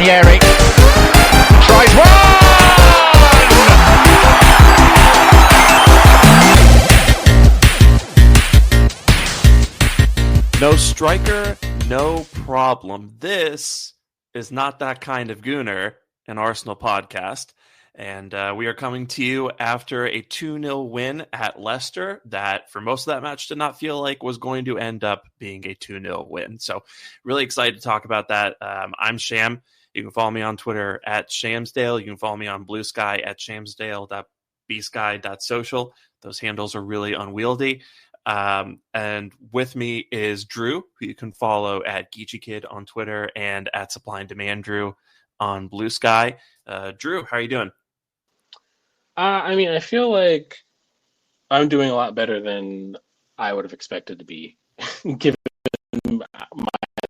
Ranieri tries one! No striker, no problem. This is Not That Kind of Gooner, an Arsenal podcast. And we are coming to you after a 2-0 win at Leicester that for most of that match did not feel like was going to end up being a 2-0 win. So really excited to talk about that. I'm Sham. You can follow me on Twitter at Shamsdale. You can follow me on Blue Sky at shamsdale.bsky.social. Those handles are really unwieldy. And with me is Drew, who you can follow at Geechee Kid on Twitter and at Supply and Demand Drew on Blue Sky. Drew, how are you doing? I feel like I'm doing a lot better than I would have expected to be, given my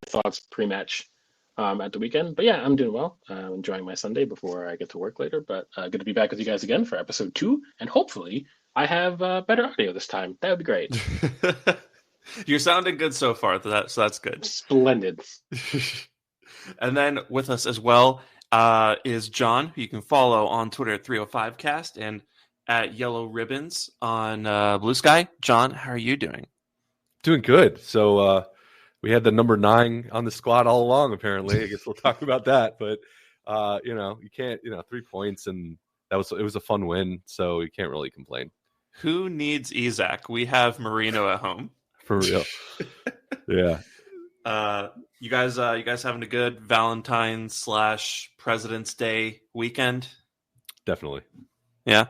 thoughts pre-match at the weekend. But yeah, I'm doing well. Enjoying my Sunday before I get to work later. But good to be back with you guys again for episode 2, and hopefully I have better audio this time. That would be great. You're sounding good so far, so that's good. Splendid. And then with us as well is John, who you can follow on Twitter at 305cast and at Yellow Ribbons on Blue Sky. John, how are you doing? Doing good. So we had the number 9 on the squad all along, apparently. I guess we'll talk about that. But, you can't, 3 points, and it was a fun win, so you can't really complain. Who needs Isaac? We have Marino at home. For real. Yeah. You guys having a good Valentine's / President's Day weekend? Definitely. Yeah.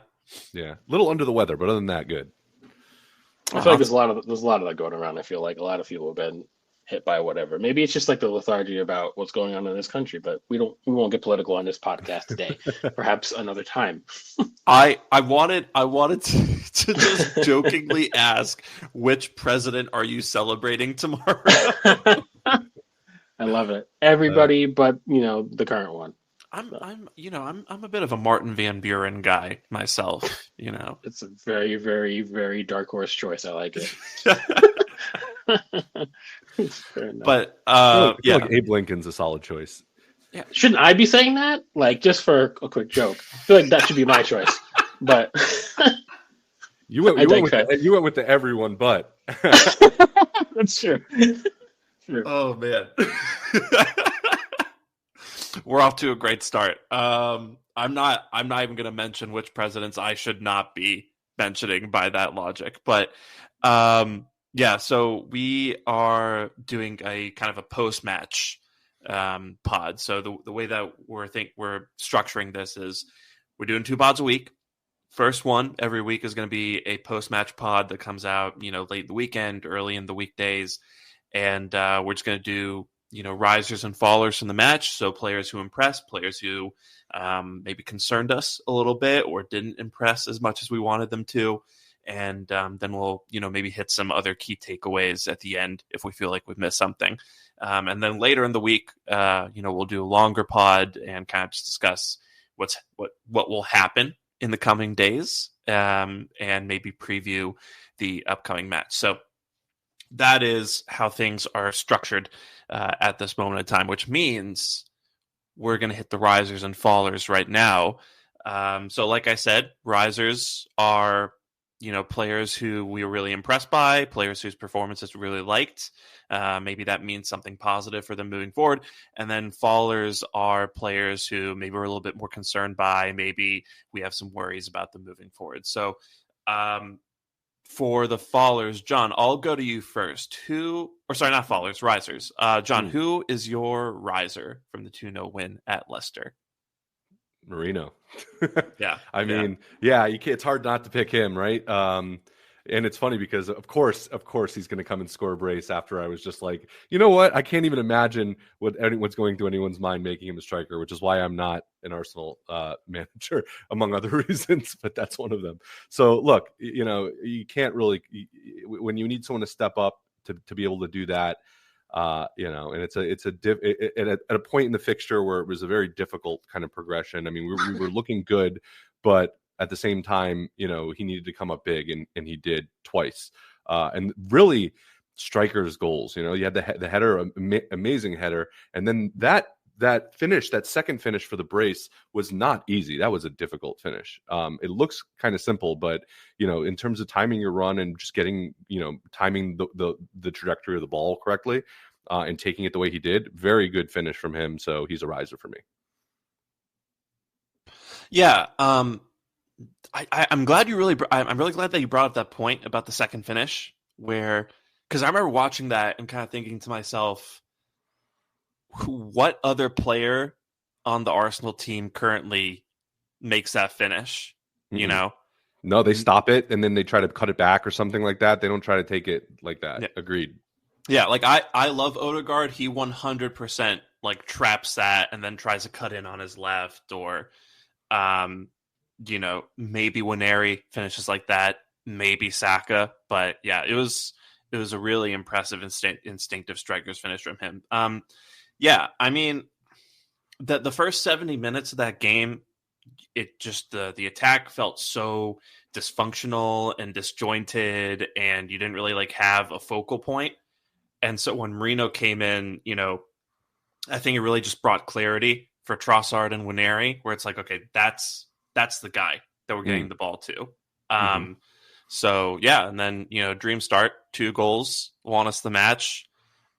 Yeah. A little under the weather, but other than that, good. I feel like there's a lot of that going around. I feel like a lot of people have been hit by whatever. Maybe it's just like the lethargy about what's going on in this country, but we won't get political on this podcast today. Perhaps another time. I wanted to just jokingly ask, which president are you celebrating tomorrow? I love it. Everybody but, the current one. I'm a bit of a Martin Van Buren guy myself, It's a very, very, very dark horse choice. I like it. But I feel like Abe Lincoln's a solid choice. Yeah. Shouldn't I be saying that? Like, just for a quick joke. I feel like that should be my choice. But you went with the everyone but. That's true. Oh man. We're off to a great start. I'm not even going to mention which presidents I should not be mentioning by that logic. But so we are doing a kind of a post-match pod. So the way that we're structuring this is we're doing 2 pods a week. First one every week is going to be a post-match pod that comes out, late in the weekend, early in the weekdays. And we're just going to do risers and fallers from the match. So players who impressed, players who maybe concerned us a little bit or didn't impress as much as we wanted them to. And then we'll, maybe hit some other key takeaways at the end if we feel like we've missed something. And then later in the week, we'll do a longer pod and kind of just discuss what will happen in the coming days and maybe preview the upcoming match. So that is how things are structured at this moment in time, which means we're going to hit the risers and fallers right now. So like I said, risers are, players who we were really impressed by, players whose performances we really liked. Maybe that means something positive for them moving forward. And then fallers are players who maybe we're a little bit more concerned by. Maybe we have some worries about them moving forward. So for the fallers, John, I'll go to you first. Not fallers, risers. John, who is your riser from the 2-0 win at Leicester? Marino. Yeah. I mean, you can't, it's hard not to pick him, right? And it's funny because of course he's going to come and score a brace after I was just like, you know what? I can't even imagine what's going through anyone's mind making him a striker, which is why I'm not an Arsenal manager, among other reasons, but that's one of them. So look, you can't really, when you need someone to step up to be able to do that, and it's at a point in the fixture where it was a very difficult kind of progression. I mean, we were looking good, but at the same time, he needed to come up big, and he did twice. And really, strikers' goals. You had the header, amazing header, and then that that finish, that second finish for the brace was not easy. That was a difficult finish. It looks kind of simple, but in terms of timing your run and just getting, timing the trajectory of the ball correctly, and taking it the way he did, very good finish from him. So he's a riser for me. Yeah, I'm glad I'm really glad that you brought up that point about the second finish, because I remember watching that and kind of thinking to myself, what other player on the Arsenal team currently makes that finish? Mm-hmm. No, they stop it and then they try to cut it back or something like that. They don't try to take it like that. Yeah. Agreed. Yeah, like I love Odegaard. He 100% like traps that and then tries to cut in on his left, or maybe Waneri finishes like that, maybe Saka. But yeah, it was a really impressive instinctive striker's finish from him. Yeah, I mean, the first 70 minutes of that game, it just the attack felt so dysfunctional and disjointed, and you didn't really like have a focal point. And so when Merino came in, I think it really just brought clarity for Trossard and Waneri, where it's like, okay, that's the guy that we're getting the ball to. So yeah, and then dream start, 2 goals, won us the match.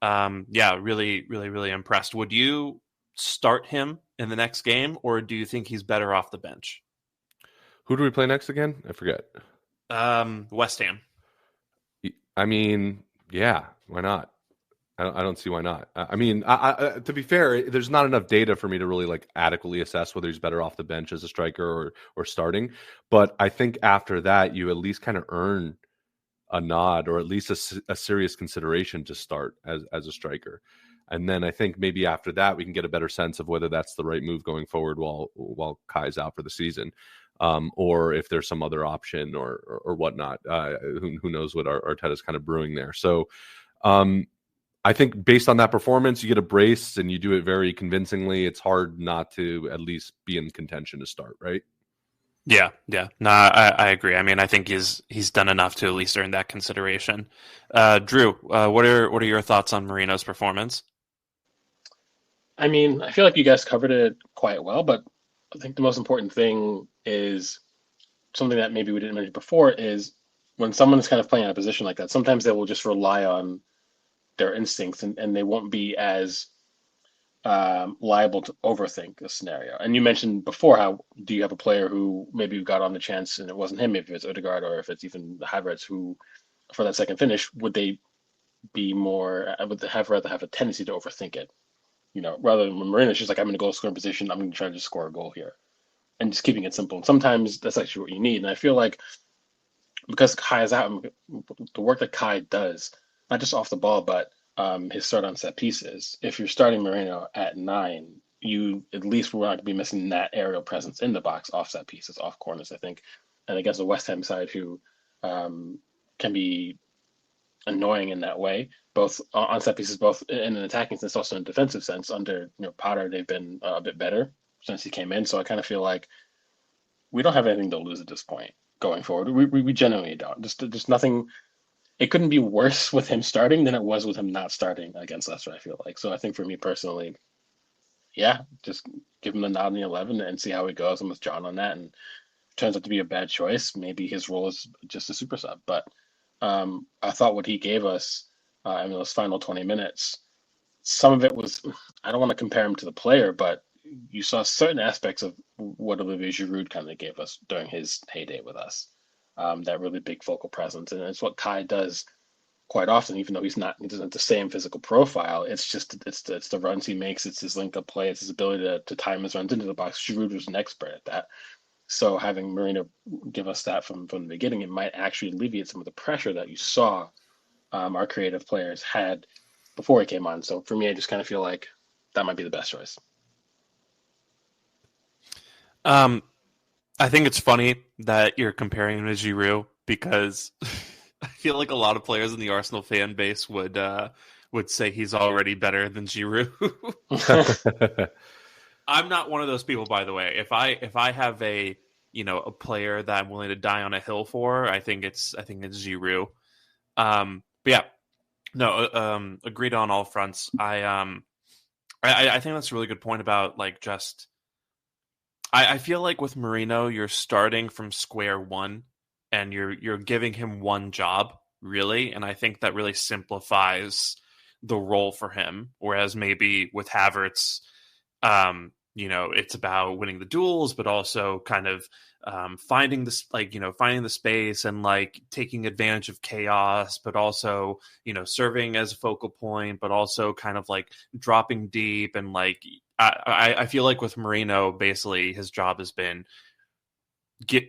Yeah, really, really, really impressed. Would you start him in the next game, or do you think he's better off the bench? Who do we play next again? I forget. West Ham. I mean, yeah, why not? I don't see why not. I mean, to be fair, there's not enough data for me to really like adequately assess whether he's better off the bench as a striker or starting. But I think after that, you at least kind of earn a nod, or at least a serious consideration to start as a striker. And then I think maybe after that we can get a better sense of whether that's the right move going forward while Kai's out for the season, or if there's some other option or whatnot. Who knows what Arteta's kind of brewing there. So I think based on that performance, you get a brace and you do it very convincingly. It's hard not to at least be in contention to start, right? Yeah. No, I agree. I mean, I think he's done enough to at least earn that consideration. Drew, what are your thoughts on Merino's performance? I mean, I feel like you guys covered it quite well, but I think the most important thing is something that maybe we didn't mention before is when someone's kind of playing in a position like that, sometimes they will just rely on their instincts and they won't be as liable to overthink a scenario. And you mentioned before, how do you have a player who maybe got on the chance and it wasn't him, maybe it's Odegaard or if it's even Havertz, who for that second finish, would they be more, would they rather have a tendency to overthink it? Rather than when Marina's just like, I'm in a goal scoring position, I'm going to try to just score a goal here. And just keeping it simple. And sometimes that's actually what you need. And I feel like because Kai is out, the work that Kai does, not just off the ball, but his start on set pieces. If you're starting Merino at 9, you at least will not be missing that aerial presence in the box, off set pieces, off corners, I think. And against the West Ham side, who can be annoying in that way, both on set pieces, both in an attacking sense, also in a defensive sense. Under Potter, they've been a bit better since he came in. So I kind of feel like we don't have anything to lose at this point going forward. We genuinely don't. Just nothing. It couldn't be worse with him starting than it was with him not starting against Leicester, I feel like. So I think for me personally, yeah, just give him the nod in the 11 and see how he goes. I'm with John on that. And turns out to be a bad choice. Maybe his role is just a super sub. But I thought what he gave us in those final 20 minutes, some of it was, I don't want to compare him to the player, but you saw certain aspects of what Olivier Giroud kind of gave us during his heyday with us. That really big focal presence. And it's what Kai does quite often, even though he doesn't have the same physical profile. It's the runs he makes, it's his link up play, it's his ability to time his runs into the box. Giroud was an expert at that. So having Marino give us that from the beginning, it might actually alleviate some of the pressure that you saw our creative players had before he came on. So for me, I just kind of feel like that might be the best choice. I think it's funny that you're comparing him to Giroud, because I feel like a lot of players in the Arsenal fan base would say he's already better than Giroud. I'm not one of those people, by the way. If I have a player that I'm willing to die on a hill for, I think it's Giroud. But yeah, no, agreed on all fronts. I I think that's a really good point about like just. I feel like with Marino, you're starting from square one, and you're giving him one job really, and I think that really simplifies the role for him. Whereas maybe with Havertz, it's about winning the duels, but also kind of finding this, like, finding the space and like taking advantage of chaos, but also, serving as a focal point, but also kind of like dropping deep. And like, I feel like with Marino, basically his job has been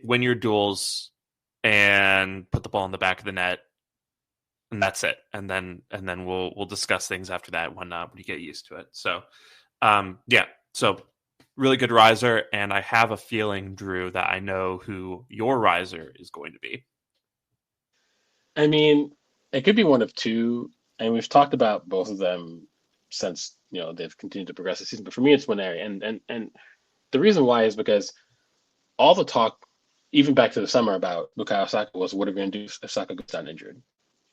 win your duels and put the ball in the back of the net. And that's it. And then we'll discuss things after that when you get used to it. So, yeah. So really good riser, and I have a feeling, Drew, that I know who your riser is going to be. I mean, it could be one of two, and we've talked about both of them since they've continued to progress this season. But for me, it's Waneri, and the reason why is because all the talk, even back to the summer, about Bukayo Saka was what are we going to do if Saka goes down injured,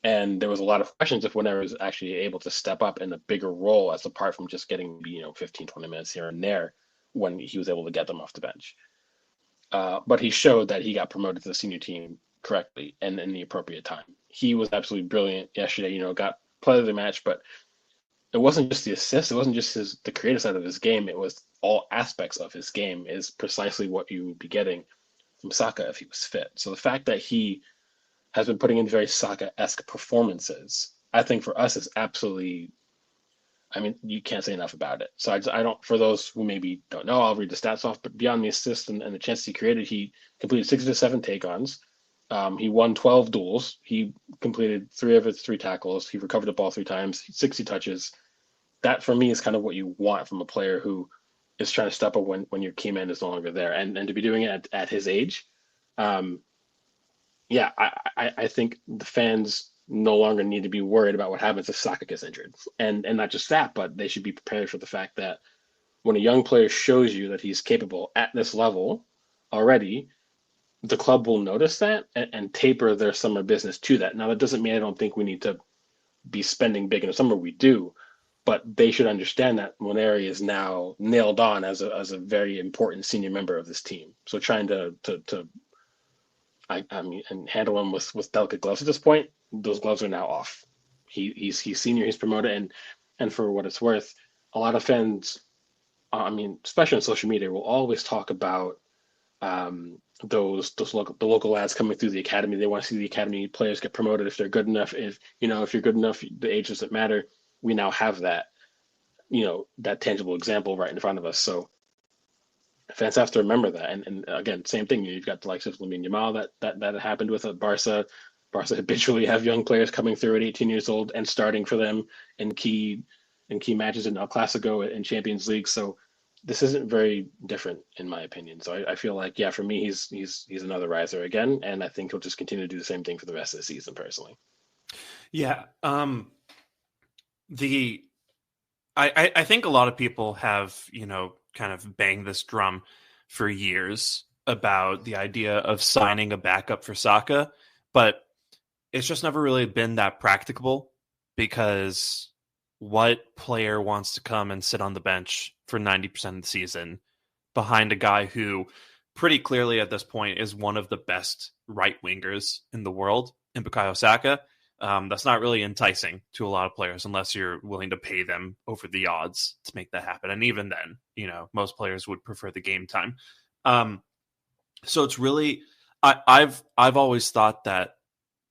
and there was a lot of questions if Waneri was actually able to step up in a bigger role as apart from just getting 15, 20 minutes here and there when he was able to get them off the bench. But he showed that he got promoted to the senior team correctly and in the appropriate time. He was absolutely brilliant yesterday. Got player of the match, but it wasn't just the assist. It wasn't just the creative side of his game. It was all aspects of his game is precisely what you would be getting from Saka if he was fit. So the fact that he has been putting in very Saka-esque performances, I think for us is absolutely. I mean, you can't say enough about it. So I don't. For those who maybe don't know, I'll read the stats off. But beyond the assist and the chances he created, he completed 6 to 7 take-ons. He won 12 duels. He completed 3 of his 3 tackles. He recovered the ball 3 times, 60 touches. That for me is kind of what you want from a player who is trying to step up when your key man is no longer there, and to be doing it at his age. Yeah, I think the fans no longer need to be worried about what happens if Saka gets injured. And not just that, but they should be prepared for the fact that when a young player shows you that he's capable at this level already, the club will notice that and taper their summer business to that. Now, that doesn't mean I don't think we need to be spending big in the summer. We do. But they should understand that Moneri is now nailed on as a very important senior member of this team. So trying to and handle him with delicate gloves at this point, those gloves are now off. He's senior, he's promoted, and for what it's worth, a lot of fans, especially on social media, will always talk about the local lads coming through the academy. They want to see the academy players get promoted if they're good enough. If you're good enough, the age doesn't matter. We now have that, that tangible example right in front of us. So fans have to remember that. And again, same thing. You've got the likes of Lamine Yamal that happened with Barca. Barca habitually have young players coming through at 18 years old and starting for them in key matches in El Clasico and Champions League. So this isn't very different in my opinion. So I feel like, yeah, for me, he's another riser again, and I think he'll just continue to do the same thing for the rest of the season personally. Yeah. I think a lot of people have, kind of banged this drum for years about the idea of signing a backup for Saka, but it's just never really been that practicable, because what player wants to come and sit on the bench for 90% of the season behind a guy who pretty clearly at this point is one of the best right wingers in the world in Bukayo Saka? That's not really enticing to a lot of players unless you're willing to pay them over the odds to make that happen. And even then, most players would prefer the game time. So it's really, I've always thought that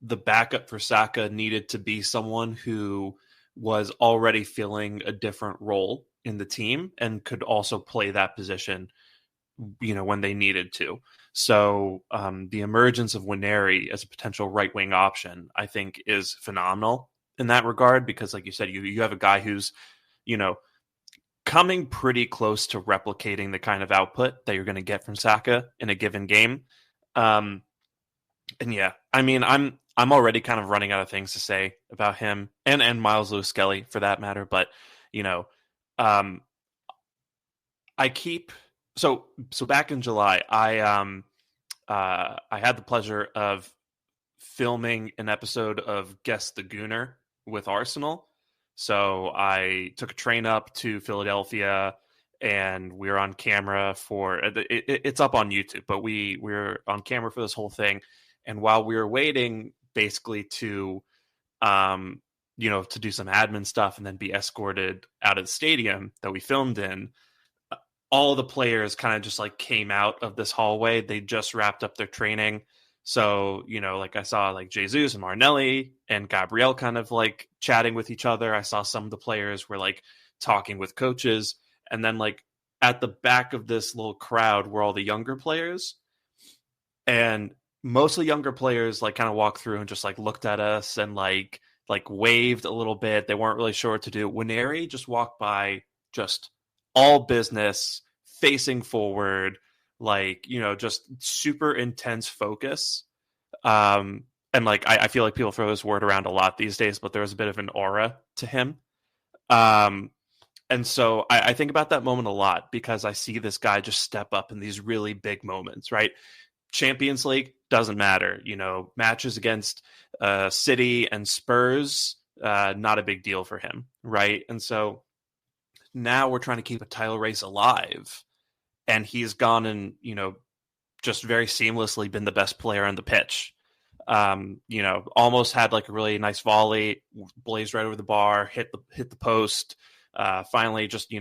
the backup for Saka needed to be someone who was already filling a different role in the team and could also play that position, when they needed to. So the emergence of Waneri as a potential right wing option, I think, is phenomenal in that regard, because, like you said, you have a guy who's, coming pretty close to replicating the kind of output that you're going to get from Saka in a given game. And yeah, I'm already kind of running out of things to say about him and Miles Lewis-Skelly for that matter. But I keep. So back in July, I had the pleasure of filming an episode of Guess the Gooner with Arsenal, So I took a train up to Philadelphia, and we were on camera for it's up on YouTube, but we were on camera for this whole thing. And while we were waiting, basically to to do some admin stuff and then be escorted out of the stadium that we filmed in, all the players kind of just like came out of this hallway. They just wrapped up their training. So, like I saw like Jesus and Martinelli and Gabriel kind of like chatting with each other. I saw some of the players were like talking with coaches. And then like at the back of this little crowd were all the younger players. And mostly younger players like kind of walked through and just like looked at us and like waved a little bit. They weren't really sure what to do. Waneri just walked by, just all business, facing forward, like, just super intense focus. And like I feel like people throw this word around a lot these days, but there was a bit of an aura to him. And so I think about that moment a lot because I see this guy just step up in these really big moments, right? Champions League doesn't matter, matches against City and Spurs, not a big deal for him, right? And so now we're trying to keep a title race alive, and he's gone and just very seamlessly been the best player on the pitch. Almost had like a really nice volley, blazed right over the bar, hit the post. Finally, just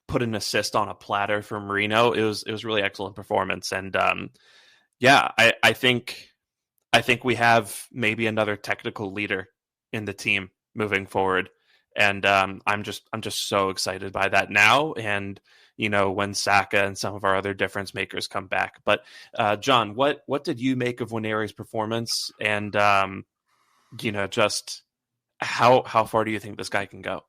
put an assist on a platter for Marino. It was really excellent performance, and I think we have maybe another technical leader in the team moving forward, and I'm just so excited by that now. And when Saka and some of our other difference makers come back. But John, what did you make of Waneri's performance, and just how far do you think this guy can go?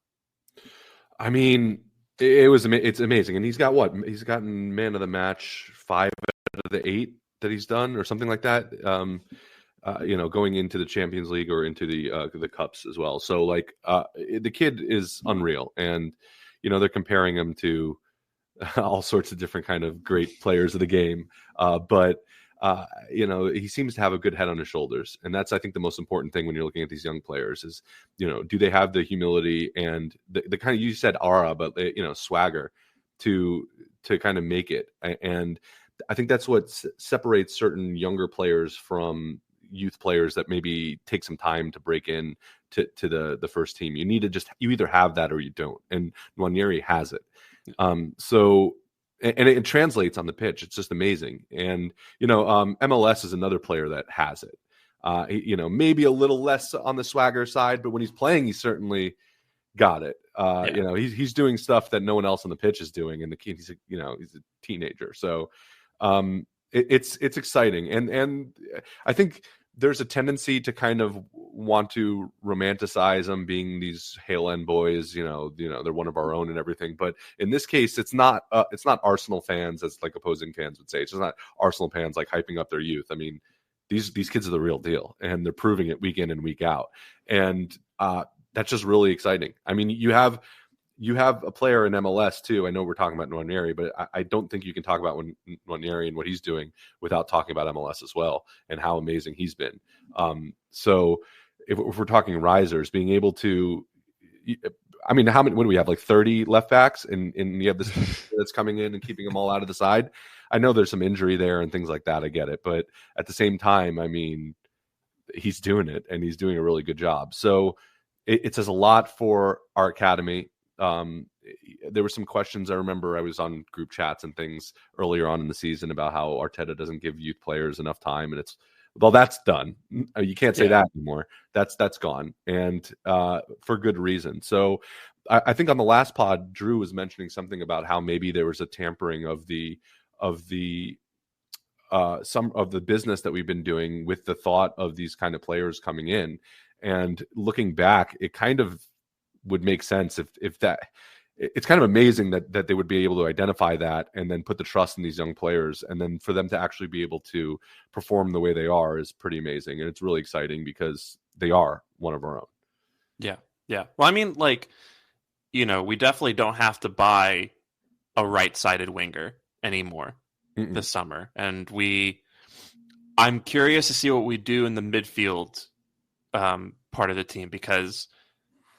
I mean, it's amazing, and he's gotten man of the match 5 out of the 8 that he's done, or something like that. Going into the Champions League or into the cups as well. So like the kid is unreal, and they're comparing him to all sorts of different kind of great players of the game. But he seems to have a good head on his shoulders. And that's, I think, the most important thing when you're looking at these young players is, do they have the humility and the kind of, you said aura, but swagger to kind of make it. And I think that's what separates certain younger players from youth players that maybe take some time to break in to the first team. You need to you either have that or you don't. And Nwaneri has it. So it translates on the pitch. It's just amazing. And, MLS is another player that has it. Maybe a little less on the swagger side, but when he's playing, he's certainly got it. He's doing stuff that no one else on the pitch is doing. And he's a teenager. So it's exciting. And I think there's a tendency to kind of want to romanticize them being these Hale End boys, they're one of our own and everything. But in this case, it's not Arsenal fans, as like opposing fans would say. It's just not Arsenal fans like hyping up their youth. I mean, these kids are the real deal, and they're proving it week in and week out. And that's just really exciting. I mean, you have a player in MLS too. I know we're talking about Nwaneri, but I don't think you can talk about Nwaneri and what he's doing without talking about MLS as well and how amazing he's been. So if we're talking risers, being able to, I mean, what do we have? Like 30 left backs, and you have this that's coming in and keeping them all out of the side. I know there's some injury there and things like that. I get it, but at the same time, I mean, he's doing it, and he's doing a really good job. So it says a lot for our academy. There were some questions. I remember I was on group chats and things earlier on in the season about how Arteta doesn't give youth players enough time, and that's done. You can't say that anymore. That's gone, and for good reason. So I think on the last pod, Drew was mentioning something about how maybe there was a tampering of some of the business that we've been doing with the thought of these kind of players coming in. And looking back, it kind of would make sense if that. It's kind of amazing that they would be able to identify that and then put the trust in these young players, and then for them to actually be able to perform the way they are is pretty amazing. And it's really exciting because they are one of our own. Yeah. Well, I mean, like, we definitely don't have to buy a right-sided winger anymore this summer. And I'm curious to see what we do in the midfield part of the team, because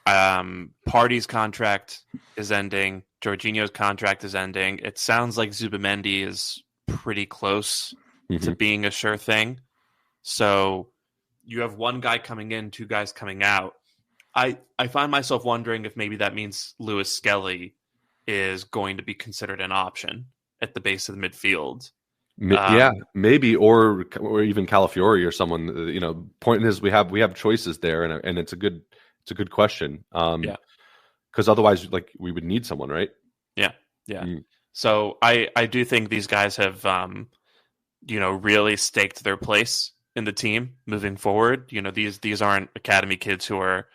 Party's contract is ending. Jorginho's contract is ending. It sounds like Zubamendi is pretty close to being a sure thing. So you have one guy coming in, two guys coming out. I find myself wondering if maybe that means Lewis Skelly is going to be considered an option at the base of the midfield. Yeah, maybe, or even Calafiori or someone. Point is we have choices there, and it's a good question. Because otherwise, like, we would need someone, right? Yeah. So I do think these guys have really staked their place in the team moving forward. These aren't academy kids who are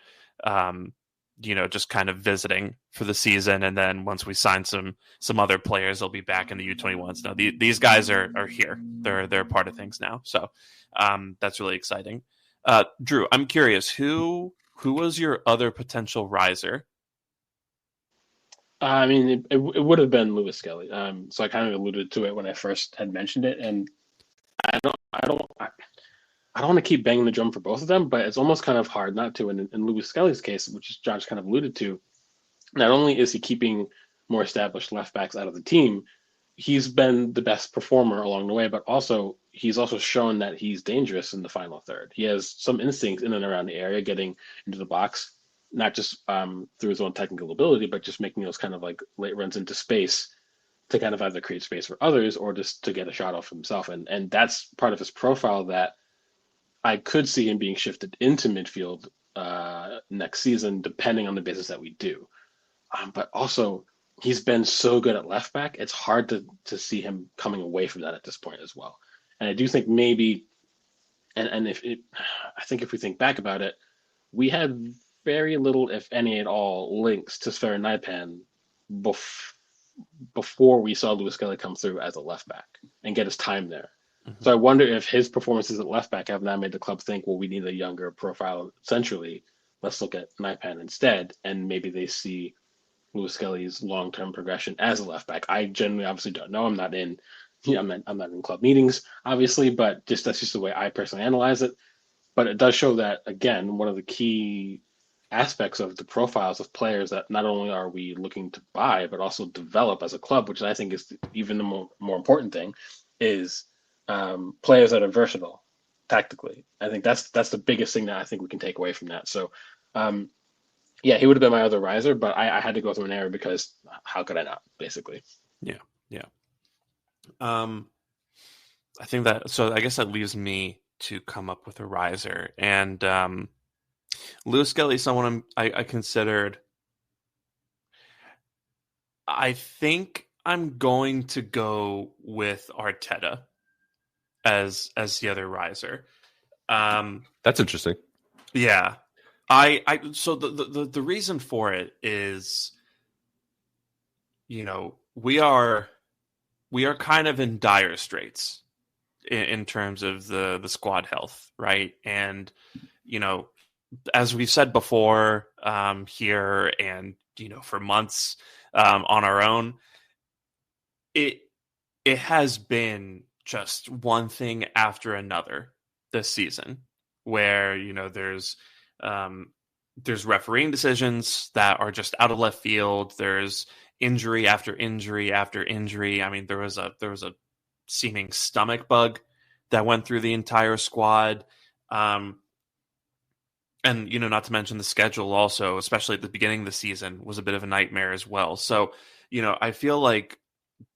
just kind of visiting for the season, and then once we sign some other players, they'll be back in the U21s. No, these guys are here. They're part of things now. So that's really exciting. Drew, I'm curious, who was your other potential riser? I mean, it would have been Lewis Skelly. So I kind of alluded to it when I first had mentioned it, and I don't want to keep banging the drum for both of them, but it's almost kind of hard not to. And in Lewis Skelly's case, which Josh kind of alluded to, not only is he keeping more established left backs out of the team, he's been the best performer along the way, but he's also shown that he's dangerous in the final third. He has some instincts in and around the area, getting into the box, not just through his own technical ability, but just making those kind of like late runs into space to kind of either create space for others or just to get a shot off himself. And that's part of his profile that I could see him being shifted into midfield next season, depending on the business that we do. But also, he's been so good at left back, it's hard to see him coming away from that at this point as well. And I do think maybe, I think if we think back about it, we had very little, if any at all, links to Sverre Naipan before we saw Lewis Skelly come through as a left back and get his time there. Mm-hmm. So I wonder if his performances at left back have now made the club think, well, we need a younger profile centrally. Let's look at Naipan instead, and maybe they see Lewis Skelly's long-term progression as a left back. I genuinely obviously don't know. I'm not in club meetings, obviously, but that's just the way I personally analyze it. But it does show that, again, one of the key aspects of the profiles of players that not only are we looking to buy, but also develop as a club, which I think is even the more important thing, is players that are versatile tactically. I think that's the biggest thing that I think we can take away from that. So, he would have been my other riser, but I had to go through an error because how could I not, basically? Yeah. I think I guess that leaves me to come up with a riser. And Lewis Skelly is someone I considered. I think I'm going to go with Arteta as the other riser. That's interesting. Yeah. So the reason for it is, we are kind of in dire straits in terms of the squad health, right? And as we've said before here, and for months on our own, it has been just one thing after another this season, where there's refereeing decisions that are just out of left field. There's injury after injury after injury. I mean, there was a seeming stomach bug that went through the entire squad. And, not to mention the schedule also, especially at the beginning of the season, was a bit of a nightmare as well. So, I feel like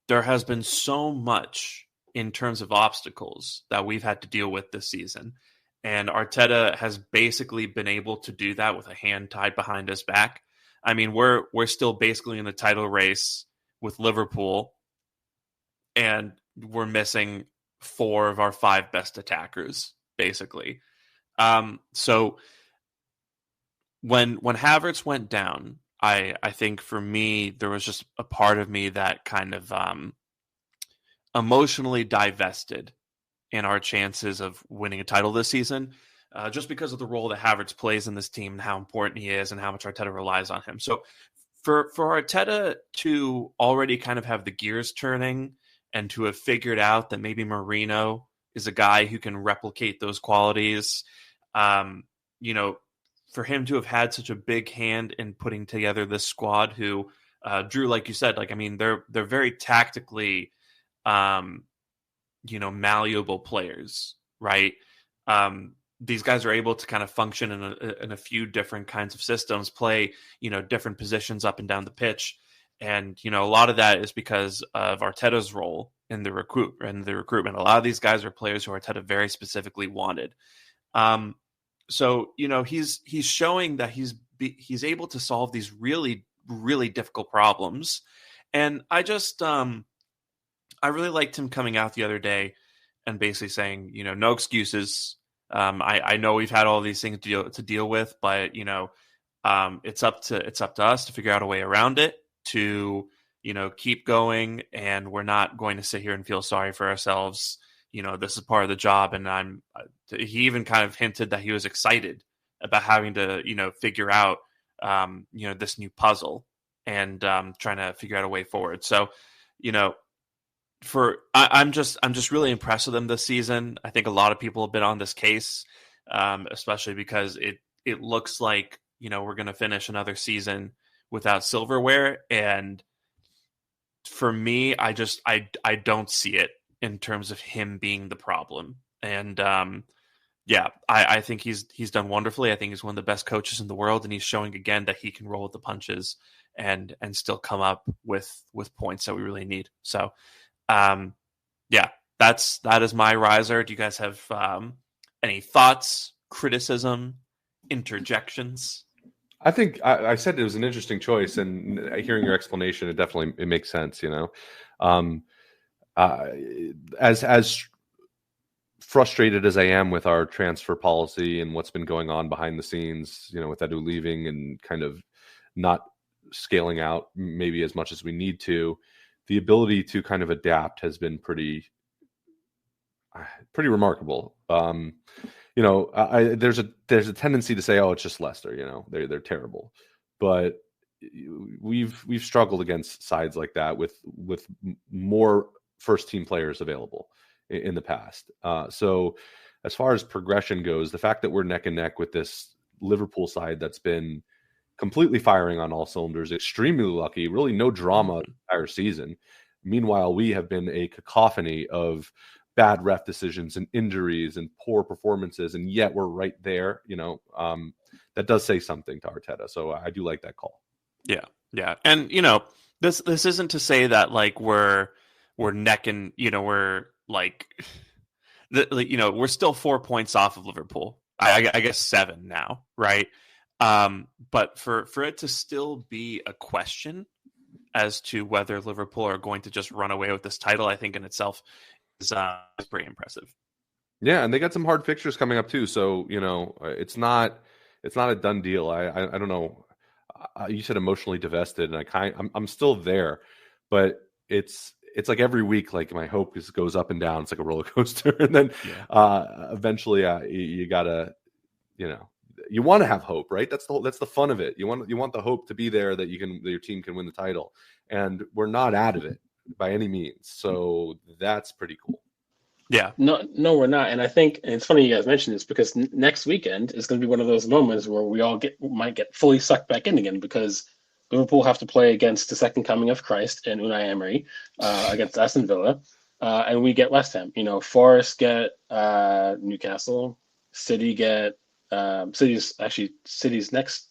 there has been so much in terms of obstacles that we've had to deal with this season. And Arteta has basically been able to do that with a hand tied behind his back. I mean, we're still basically in the title race with Liverpool, and we're missing 4 of our 5 best attackers, basically. So when Havertz went down, I think for me, there was just a part of me that kind of emotionally divested in our chances of winning a title this season, just because of the role that Havertz plays in this team and how important he is and how much Arteta relies on him. So for Arteta to already kind of have the gears turning and to have figured out that maybe Marino is a guy who can replicate those qualities, for him to have had such a big hand in putting together this squad, who Drew, like you said, like I mean, they're very tactically, malleable players, right? These guys are able to kind of function in a few different kinds of systems, play different positions up and down the pitch, and a lot of that is because of Arteta's role in the recruitment. A lot of these guys are players who Arteta very specifically wanted. So he's showing that he's able to solve these really, really difficult problems, and I really liked him coming out the other day and basically saying, no excuses. I know we've had all these things to deal with, but it's up to us to figure out a way around it, to keep going, and we're not going to sit here and feel sorry for ourselves. This is part of the job, and he even kind of hinted that he was excited about having to figure out this new puzzle and trying to figure out a way forward. So I'm just really impressed with him this season. I think a lot of people have been on this case, especially because it looks like we're going to finish another season without silverware, and for me, I don't see it in terms of him being the problem. And I think he's done wonderfully. I think he's one of the best coaches in the world, and he's showing again that he can roll with the punches and still come up with points that we really need. So. That is my riser. Do you guys have any thoughts, criticism, interjections? I think I said it was an interesting choice, and hearing your explanation, it makes sense. As frustrated as I am with our transfer policy and what's been going on behind the scenes, with Edu leaving and kind of not scaling out maybe as much as we need to. The ability to kind of adapt has been pretty remarkable. There's a tendency to say, "Oh, it's just Leicester." They're terrible, but we've struggled against sides like that with more first team players available in the past. So, as far as progression goes, the fact that we're neck and neck with this Liverpool side that's been completely firing on all cylinders, extremely lucky, really no drama the entire season. Meanwhile, we have been a cacophony of bad ref decisions and injuries and poor performances, and yet we're right there. That does say something to Arteta. So I do like that call. Yeah, and this isn't to say that like we're neck and we're like we're still 4 points off of Liverpool. I guess 7 now, right? But for it to still be a question as to whether Liverpool are going to just run away with this title, I think in itself is pretty impressive. Yeah, and they got some hard fixtures coming up too. So it's not a done deal. I don't know. You said emotionally divested, and I'm still there, but it's like every week, like my hope goes up and down. It's like a roller coaster, and then eventually you gotta you want to have hope, right? That's the fun of it. You want the hope to be there that your team can win the title, and we're not out of it by any means. So that's pretty cool. Yeah. No, we're not. And I think, and it's funny you guys mentioned this, because next weekend is going to be one of those moments where we all might get fully sucked back in again, because Liverpool have to play against the second coming of Christ and Unai Emery against Aston Villa, and we get West Ham. Forest get Newcastle, City get City's next.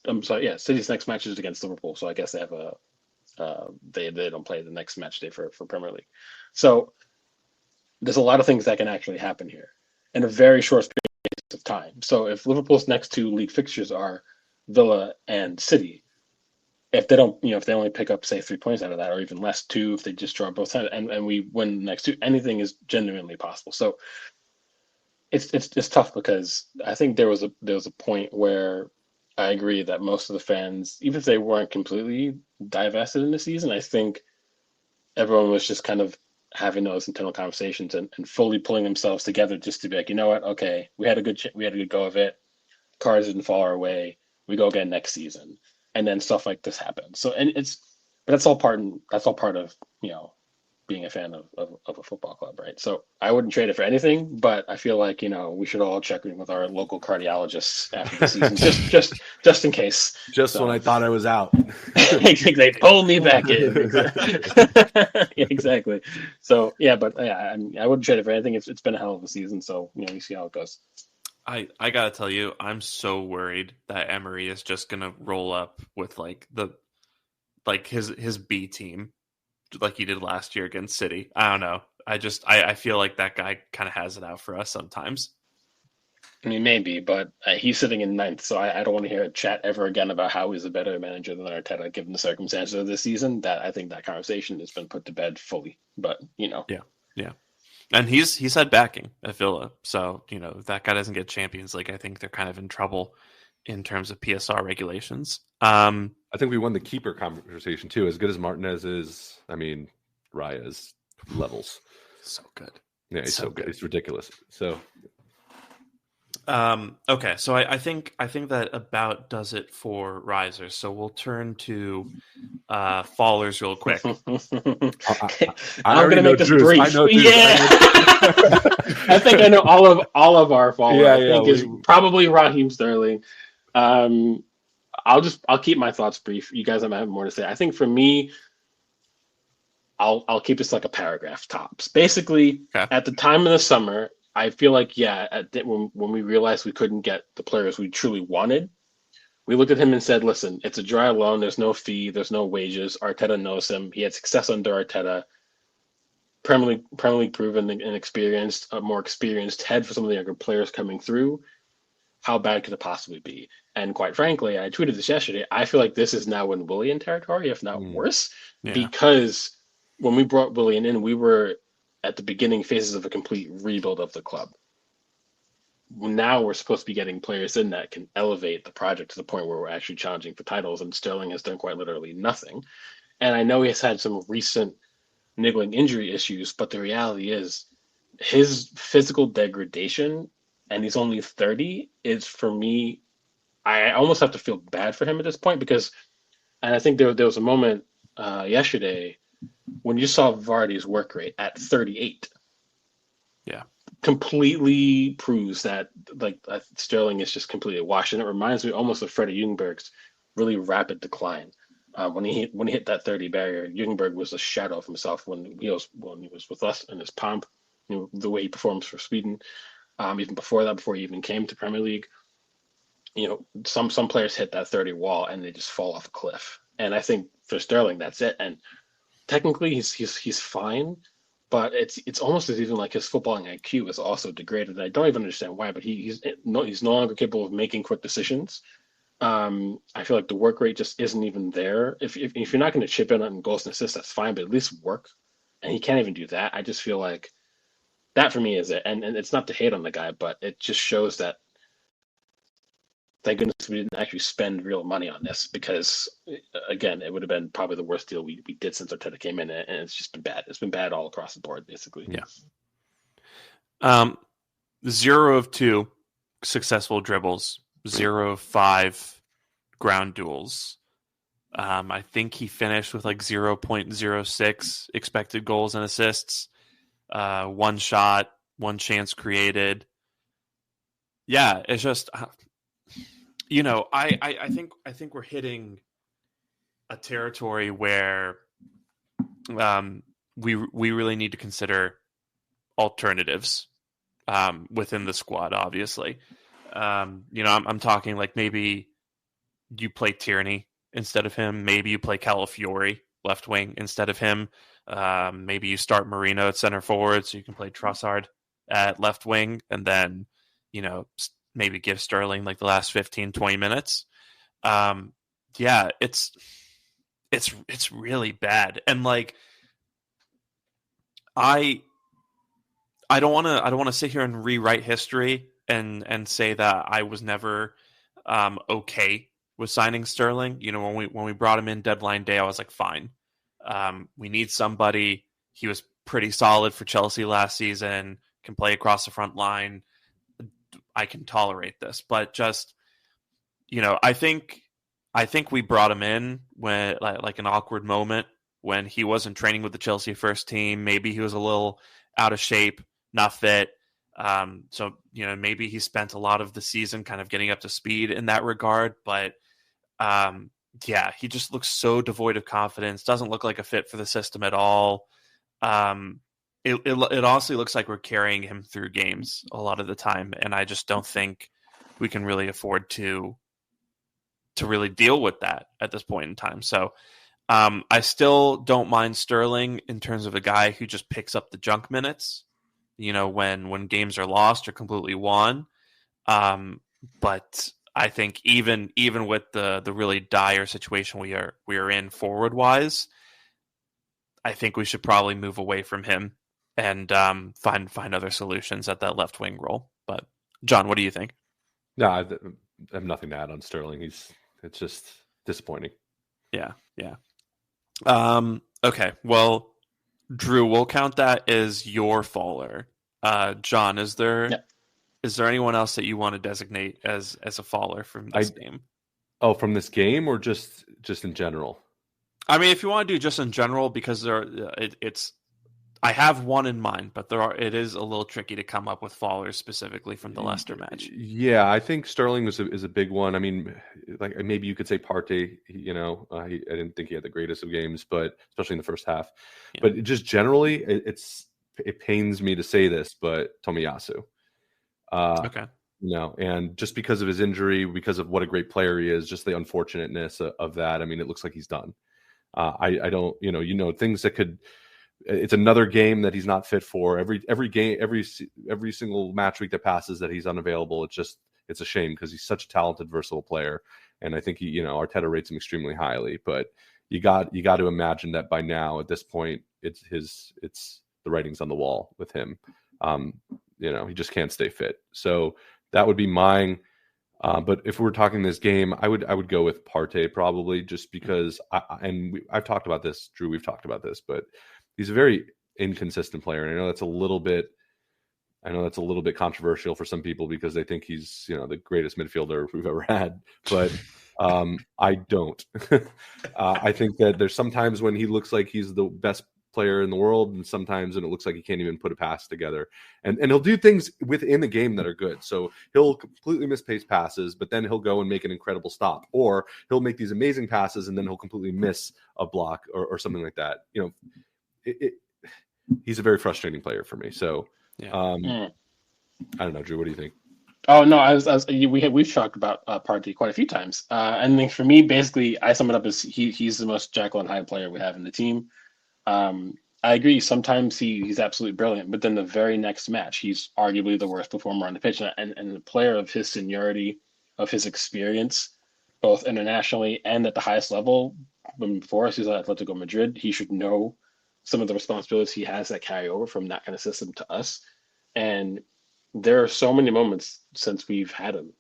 City's next match is against Liverpool, so I guess they have they don't play the next match day for Premier League. So there's a lot of things that can actually happen here in a very short space of time. So if Liverpool's next 2 league fixtures are Villa and City, if they don't, if they only pick up say 3 points out of that, or even less, 2 if they just draw both sides, and we win the next 2, anything is genuinely possible. So it's tough, because I think there was a point where I agree that most of the fans, even if they weren't completely divested in the season, I think everyone was just kind of having those internal conversations and fully pulling themselves together just to be like, you know what, okay, we had a good go of it. Cards didn't fall our way. We go again next season, and then stuff like this happens. So, but that's all part of being a fan of a football club, right? So I wouldn't trade it for anything, but I feel like, we should all check in with our local cardiologists after the season, just in case. Just So when I thought I was out. they pulled me back in. Yeah, exactly. So yeah, but yeah, I wouldn't trade it for anything. It's been a hell of a season, so we see how it goes. I gotta tell you, I'm so worried that Emery is just gonna roll up with his B team like he did last year against City. I don't know. I feel like that guy kind of has it out for us sometimes. I mean, maybe, but he's sitting in ninth, so I don't want to hear a chat ever again about how he's a better manager than Arteta, given the circumstances of this season. That I think that conversation has been put to bed fully. But Yeah. And he's had backing at Villa, so if that guy doesn't get Champions League, I think they're kind of in trouble in terms of PSR regulations. I think we won the keeper conversation too. As good as Martinez is, I mean, Raya's levels. So good. Yeah, he's so good. It's ridiculous. So. Okay, so I think that about does it for risers. So we'll turn to fallers real quick. I'm gonna make this brief. I know Drews. Yeah, I think I know all of our fallers. Yeah, I think is probably Raheem Sterling. I'll keep my thoughts brief. You guys might have more to say. I think for me, I'll keep this like a paragraph tops. Basically, okay. At the time of the summer, I feel like, when we realized we couldn't get the players we truly wanted, we looked at him and said, listen, it's a dry loan. There's no fee. There's no wages. Arteta knows him. He had success under Arteta. Premier League proven and experienced, a more experienced head for some of the younger players coming through. How bad could it possibly be? And quite frankly, I tweeted this yesterday, I feel like this is now in Willian territory, if not worse, because when we brought Willian in, we were at the beginning phases of a complete rebuild of the club. Now we're supposed to be getting players in that can elevate the project to the point where we're actually challenging for titles, and Sterling has done quite literally nothing. And I know he has had some recent niggling injury issues, but the reality is his physical degradation, and he's only 30, is, for me, I almost have to feel bad for him at this point because, and I think there was a moment yesterday when you saw Vardy's work rate at 38, completely proves that Sterling is just completely washed. And it reminds me almost of Freddie Ljungberg's really rapid decline. When he hit that 30 barrier, Ljungberg was a shadow of himself when he was with us in his pomp, the way he performs for Sweden. Even before that, before he even came to Premier League, some players hit that 30 wall and they just fall off a cliff. And I think for Sterling, that's it. And technically, he's fine, but it's almost as even like his footballing IQ is also degraded. I don't even understand why, but he's no longer capable of making quick decisions. I feel like the work rate just isn't even there. If you're not going to chip in on goals and assists, that's fine, but at least work. And he can't even do that. I just feel like that for me is it. And it's not to hate on the guy, but it just shows that thank goodness we didn't actually spend real money on this because, again, it would have been probably the worst deal we did since Arteta came in, and it's just been bad. It's been bad all across the board, basically. Yeah. 0 of 2 successful dribbles, 0 of 5 ground duels. I think he finished with 0.06 expected goals and assists. 1 shot, 1 chance created. Yeah, it's just... I think we're hitting a territory where we really need to consider alternatives within the squad. Obviously, I'm talking maybe you play Tierney instead of him. Maybe you play Calafiori left wing instead of him. Maybe you start Marino at center forward so you can play Trossard at left wing, and then maybe give Sterling the last 15, 20 minutes. It's really bad. And I don't want to sit here and rewrite history and say that I was never okay with signing Sterling. When we brought him in deadline day, I was like, fine. We need somebody. He was pretty solid for Chelsea last season, can play across the front line. I can tolerate this, but just, I think we brought him in when an awkward moment when he wasn't training with the Chelsea first team. Maybe he was a little out of shape, not fit. So, maybe he spent a lot of the season kind of getting up to speed in that regard. But he just looks so devoid of confidence, doesn't look like a fit for the system at all. It honestly looks like we're carrying him through games a lot of the time. And I just don't think we can really afford to really deal with that at this point in time. So I still don't mind Sterling in terms of a guy who just picks up the junk minutes, when games are lost or completely won. But I think even with the really dire situation we are in forward wise, I think we should probably move away from him and find other solutions at that left wing role. But John, what do you think? No, I have nothing to add on Sterling. It's just disappointing. Yeah. Okay. Well, Drew, we'll count that as your faller. John, is there anyone else that you want to designate as a faller from this game? Oh, from this game or just in general? I mean, if you want to do just in general, because I have one in mind, but it is a little tricky to come up with fallers specifically from the Leicester match. Yeah, I think Sterling is a big one. I mean, like maybe you could say Partey. I didn't think he had the greatest of games, but especially in the first half. Yeah. But just generally, it pains me to say this, but Tomiyasu. Okay. And just because of his injury, because of what a great player he is, just the unfortunateness of that. I mean, it looks like he's done. I don't, things that could. It's another game that he's not fit for. Every game, every single match week that passes that he's unavailable. It's a shame because he's such a talented, versatile player, and I think Arteta rates him extremely highly. But you got to imagine that by now, at this point, it's the writing's on the wall with him. He just can't stay fit. So that would be mine. But if we're talking this game, I would go with Partey probably, just because. I've talked about this, Drew. We've talked about this, but he's a very inconsistent player, and I know that's a little bit controversial for some people because they think he's the greatest midfielder we've ever had. But I don't. I think that there's sometimes when he looks like he's the best player in the world, and sometimes when it looks like he can't even put a pass together. And he'll do things within the game that are good. So he'll completely misplace passes, but then he'll go and make an incredible stop, or he'll make these amazing passes and then he'll completely miss a block or something like that. He's a very frustrating player for me. So I don't know, Drew, what do you think? Oh no, we've talked about Partey quite a few times, and then for me, basically, I sum it up as he's the most Jekyll and Hyde player we have in the team. I agree. Sometimes he's absolutely brilliant, but then the very next match, he's arguably the worst performer on the pitch, and a player of his seniority, of his experience, both internationally and at the highest level. Before us, he's at Atletico Madrid. He should know some of the responsibilities he has that carry over from that kind of system to us. And there are so many moments since we've had him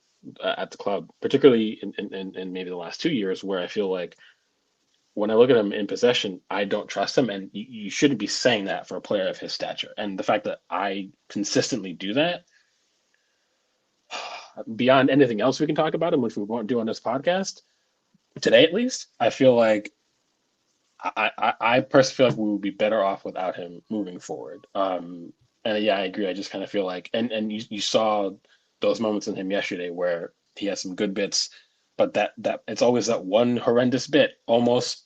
at the club, particularly in maybe the last 2 years, where I feel like when I look at him in possession, I don't trust him. And you shouldn't be saying that for a player of his stature. And the fact that I consistently do that, beyond anything else we can talk about him, which we won't do on this podcast, today at least, I feel like I personally feel like we would be better off without him moving forward. And yeah, I agree. I just kind of feel like, and you saw those moments in him yesterday where he has some good bits, but that it's always that one horrendous bit almost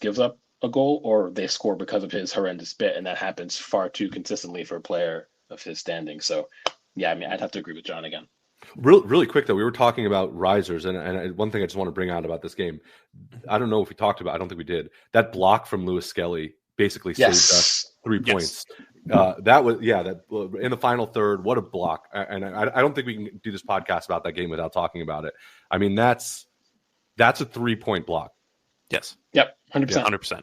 gives up a goal, or they score because of his horrendous bit, and that happens far too consistently for a player of his standing. So yeah, I mean, I'd have to agree with John again. Really quick though, we were talking about risers, and one thing I just want to bring out about this game, I don't know if we talked about, I don't think we did. That block from Lewis Skelly basically saved us 3 points. That was that in the final third. What a block! And I don't think we can do this podcast about that game without talking about it. I mean, that's a 3-point block. Yes. Yep. 100%. 100%.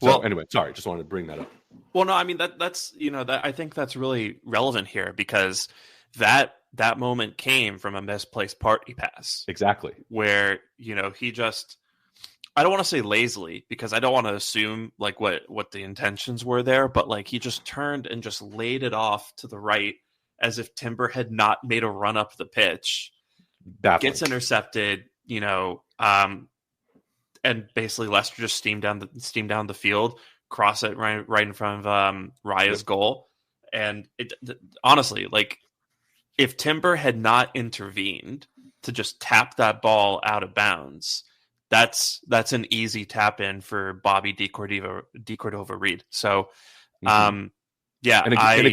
Well, anyway, sorry, just wanted to bring that up. Well, no, I mean that's that I think that's really relevant here because that moment came from a misplaced Partey pass. Exactly. Where, he just, I don't want to say lazily because I don't want to assume like what the intentions were there, but like he just turned and just laid it off to the right as if Timber had not made a run up the pitch. Baffling. Gets intercepted, and and basically Leicester just steamed down the field, cross it right in front of Raya's goal, and honestly, like, if Timber had not intervened to just tap that ball out of bounds, that's an easy tap in for Bobby De Cordova-Reid. So, yeah, and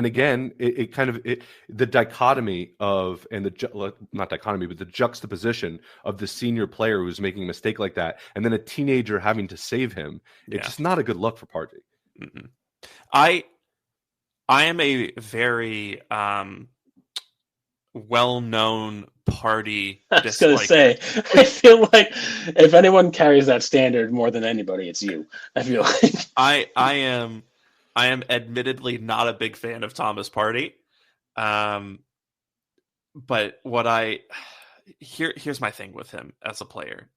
again, it kind of the dichotomy of not dichotomy, but the juxtaposition of the senior player who's making a mistake like that, and then a teenager having to save him. It's just not a good look for Partey. Mm-mm. I am a very well-known Partey. I was going to say, I feel like if anyone carries that standard more than anybody, it's you. I feel like I am admittedly not a big fan of Thomas Partey, but here's my thing with him as a player.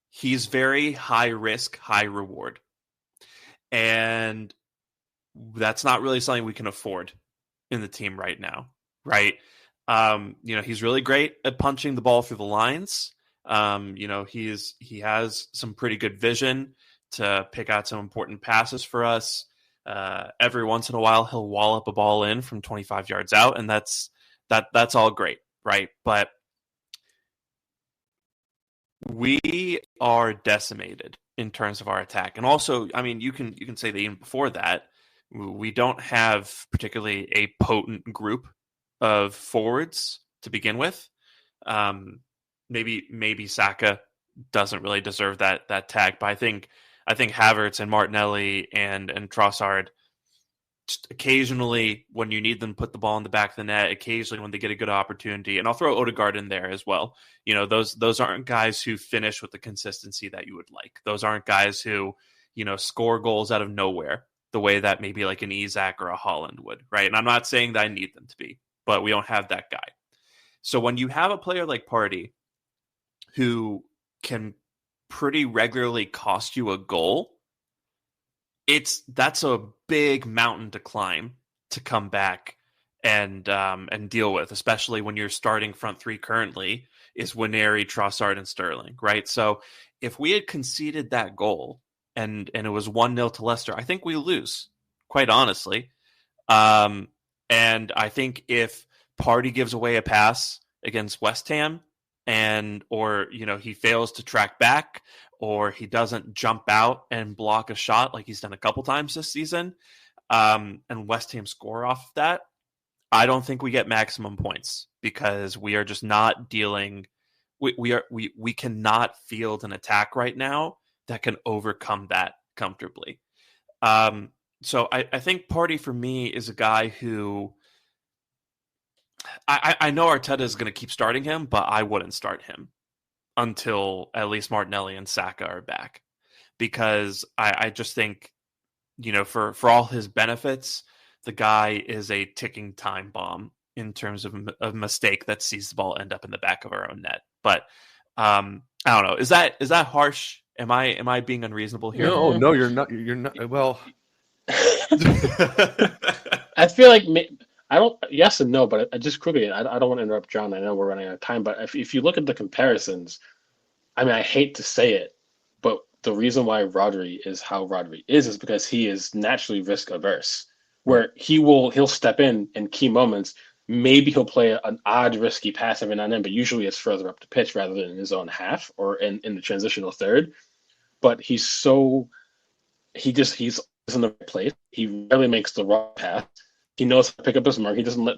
He's very high risk, high reward, and that's not really something we can afford in the team right now. Right. He's really great at punching the ball through the lines. He has some pretty good vision to pick out some important passes for us. Every once in a while, he'll wallop a ball in from 25 yards out, and that's all great. Right. But we are decimated in terms of our attack. And also, I mean, you can say that even before that, we don't have particularly a potent group of forwards to begin with. Maybe Saka doesn't really deserve that tag, but I think Havertz and Martinelli and Trossard, just occasionally when you need them, put the ball in the back of the net, occasionally when they get a good opportunity, and I'll throw Odegaard in there as well. Those aren't guys who finish with the consistency that you would like. Those aren't guys who, score goals out of nowhere the way that maybe like an Isak or a Haaland would, right? And I'm not saying that I need them to be, but we don't have that guy. So when you have a player like Partey who can pretty regularly cost you a goal, that's a big mountain to climb to come back and deal with, especially when your starting front three currently is Waneri, Trossard, and Sterling, right? So if we had conceded that goal and it was 1-0 to Leicester, I think we lose, quite honestly. And I think if Partey gives away a pass against West Ham or he fails to track back, or he doesn't jump out and block a shot like he's done a couple times this season, and West Ham score off of that, I don't think we get maximum points because we are just not dealing. We cannot field an attack right now that can overcome that comfortably. So I think Partey for me is a guy who I know Arteta is going to keep starting him, but I wouldn't start him until at least Martinelli and Saka are back, because I just think, for all his benefits, the guy is a ticking time bomb in terms of a mistake that sees the ball end up in the back of our own net. But I don't know. Is that harsh? Am I being unreasonable here? No, you're not. You're not. Well, I feel like I don't. Yes and no, but I just quickly. I don't want to interrupt John. I know we're running out of time, but if you look at the comparisons, I mean, I hate to say it, but the reason why Rodri is how Rodri is because he is naturally risk averse, where he'll step in key moments. Maybe he'll play an odd risky pass every now and then, but usually it's further up the pitch rather than in his own half or in the transitional third. But he's in the right place. He rarely makes the wrong pass. He knows how to pick up his mark. He doesn't let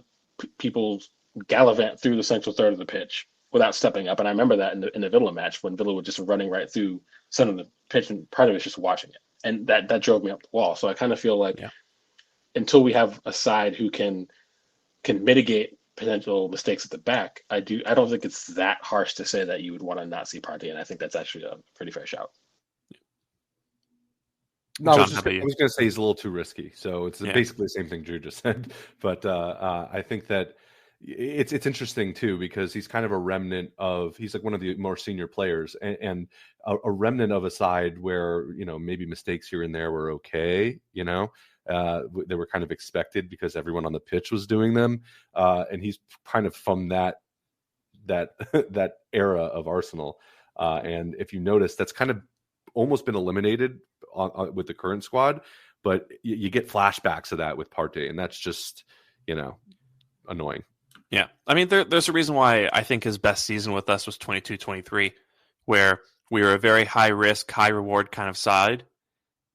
people gallivant through the central third of the pitch without stepping up. And I remember that in the Villa match when Villa was just running right through center of the pitch, and part of it was just watching it. And that drove me up the wall. So I kind of feel like until we have a side who can mitigate potential mistakes at the back, I don't think it's that harsh to say that you would want to not see Partey, and I think that's actually a pretty fair shout. No, I was going to say he's a little too risky. So it's basically the same thing Drew just said. But I think that it's interesting too, because he's kind of a remnant he's like one of the more senior players and a remnant of a side where, maybe mistakes here and there were okay, they were kind of expected because everyone on the pitch was doing them. And he's kind of from that era of Arsenal. And if you notice, that's kind of almost been eliminated with the current squad, but you get flashbacks of that with Partey, and that's just, annoying. Yeah. I mean, there's a reason why I think his best season with us was 22-23, where we were a very high risk, high reward kind of side.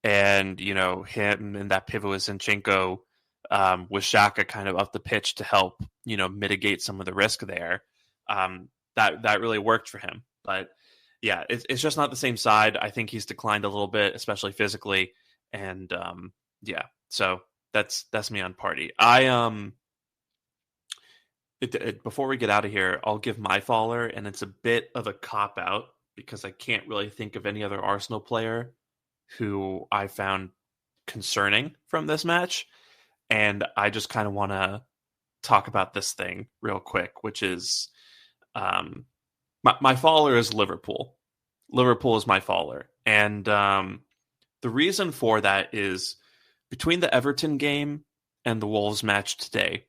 And, him and that pivot with Zinchenko, with Xhaka kind of up the pitch to help, mitigate some of the risk there. That really worked for him. But yeah, it's just not the same side. I think he's declined a little bit, especially physically. And so that's me on Partey. Before we get out of here, I'll give my faller, and it's a bit of a cop out because I can't really think of any other Arsenal player who I found concerning from this match. And I just kind of want to talk about this thing real quick, which is my faller is Liverpool. Liverpool is my faller. And the reason for that is between the Everton game and the Wolves match today,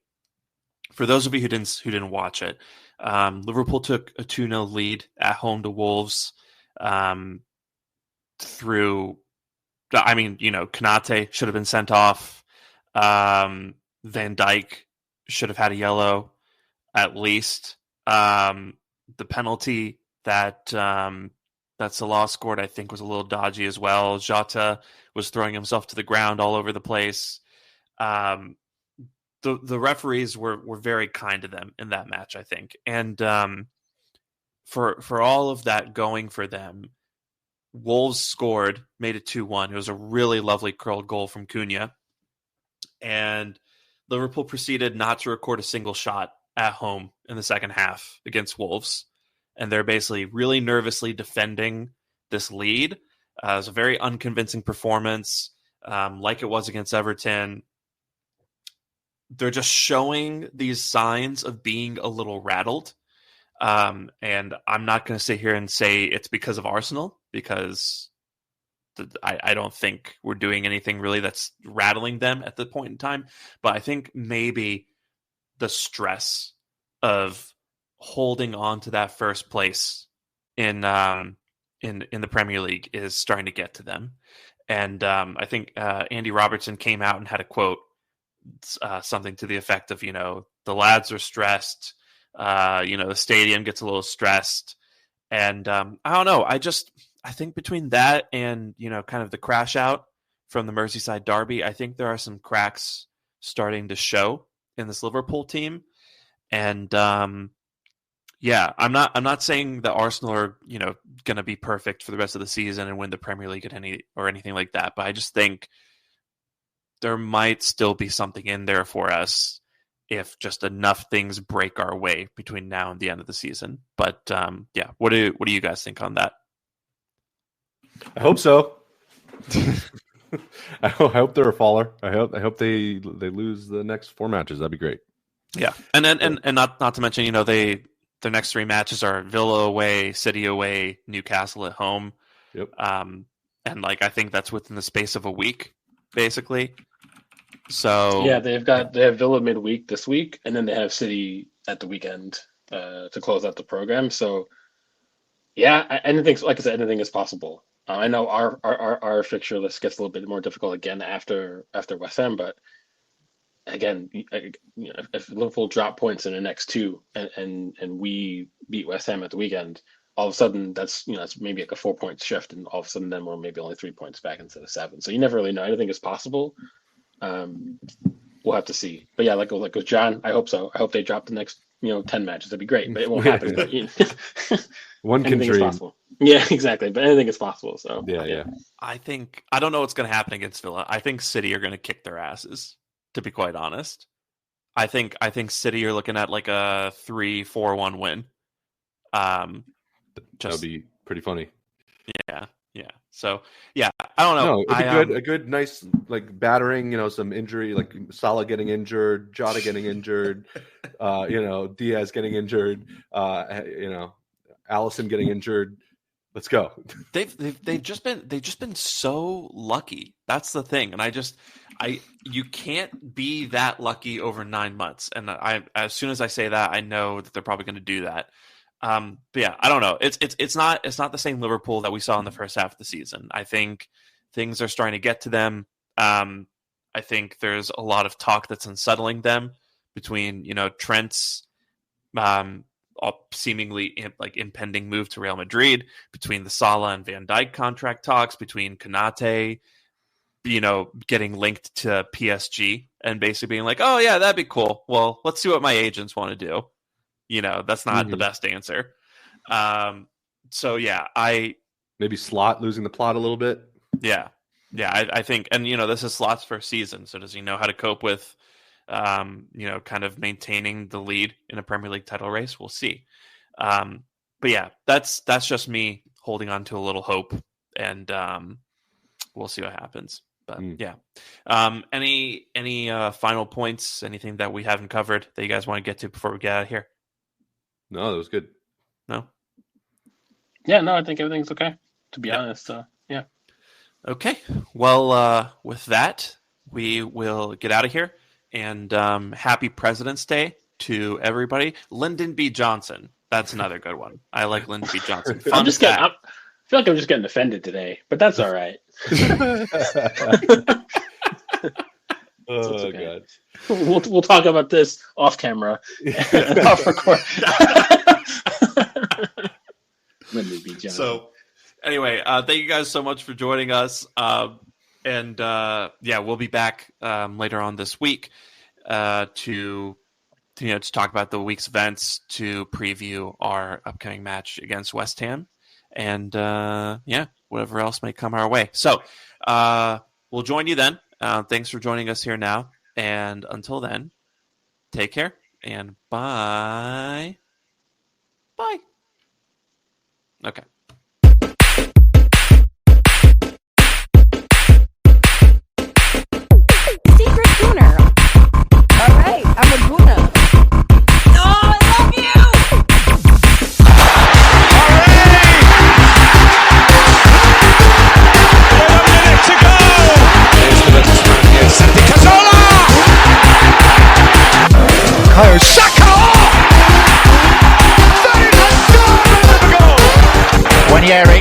for those of you who didn't watch it, Liverpool took a 2-0 lead at home to Wolves through, Konate should have been sent off. Van Dijk should have had a yellow at least. The penalty that Salah scored, I think, was a little dodgy as well. Jota was throwing himself to the ground all over the place. The referees were very kind to them in that match, I think. And for all of that going for them, Wolves scored, made it 2-1. It was a really lovely curled goal from Cunha. And Liverpool proceeded not to record a single shot at home in the second half against Wolves. And they're basically really nervously defending this lead. It was a very unconvincing performance, like it was against Everton. They're just showing these signs of being a little rattled. And I'm not going to sit here and say it's because of Arsenal, because I don't think we're doing anything really that's rattling them at the point in time. But I think maybe the stress of holding on to that first place in the Premier League is starting to get to them. And I think Andy Robertson came out and had a quote, something to the effect of, the lads are stressed, the stadium gets a little stressed. And I don't know. I think between that and, kind of the crash out from the Merseyside derby, I think there are some cracks starting to show in this Liverpool team. And I'm not saying that Arsenal are, going to be perfect for the rest of the season and win the Premier League or anything like that. But I just think there might still be something in there for us if just enough things break our way between now and the end of the season. But what do you guys think on that? I hope so. I hope they're a faller. I hope they lose the next 4 matches. That'd be great. Yeah, and not to mention, their next 3 matches are Villa away, City away, Newcastle at home. Yep. And I think that's within the space of a week, basically. So yeah, they have Villa midweek this week, and then they have City at the weekend to close out the program. So yeah, anything, like I said, anything is possible. I know our fixture list gets a little bit more difficult again after West Ham, but again, if Liverpool drop points in the next 2 and we beat West Ham at the weekend, all of a sudden that's maybe like a 4-point shift, and all of a sudden then we're maybe only 3 points back instead of 7. So you never really know. Anything is possible. We'll have to see. But yeah, like with John, I hope so. I hope they drop the next 10 matches. That'd be great, but it won't happen. But, One can anything is dream. possible. Yeah, exactly. But anything is possible. So Yeah. I don't know what's going to happen against Villa. I think City are going to kick their asses, to be quite honest. I think City are looking at like a 3-4-1 win. That would be pretty funny. Yeah. So yeah, I don't know. No, it'd be a good, nice like battering. Some injury, like Salah getting injured, Jota getting injured, Diaz getting injured, Allison getting injured. Let's go. They've just been so lucky. That's the thing, and you can't be that lucky over 9 months. And as soon as I say that, I know that they're probably going to do that. But yeah, I don't know. It's not the same Liverpool that we saw in the first half of the season. I think things are starting to get to them. I think there's a lot of talk that's unsettling them between Trent's seemingly impending move to Real Madrid, between the Salah and Van Dijk contract talks, between Konate getting linked to PSG and basically being like, oh yeah, that'd be cool. Well, let's see what my agents want to do. That's not the best answer. So yeah, maybe Slot losing the plot a little bit. Yeah. I think, and this is Slot's first season, so does he know how to cope with, kind of maintaining the lead in a Premier League title race? We'll see. But yeah, that's just me holding on to a little hope, and we'll see what happens. But yeah, any final points? Anything that we haven't covered that you guys want to get to before we get out of here? No, that was good. No. Yeah, no, I think everything's okay. To be honest, yeah. Okay. Well, with that, we will get out of here. And happy President's Day to everybody. Lyndon B. Johnson. That's another good one. I like Lyndon B. Johnson. I feel like I'm just getting offended today, but that's all right. Oh, okay. God. We'll talk about this off camera. Off record. Lyndon B. Johnson. So, anyway, thank you guys so much for joining us. And we'll be back later on this week to talk about the week's events, to preview our upcoming match against West Ham, and whatever else may come our way. So we'll join you then. Thanks for joining us here now, and until then, take care and bye. Bye. Okay. Secret Gooner. All right, I'm a Gooner. Oh, I love you! To go! Here's the batsman here, Santi Cazorla! Kayo Saka! That is a goal! Wanieri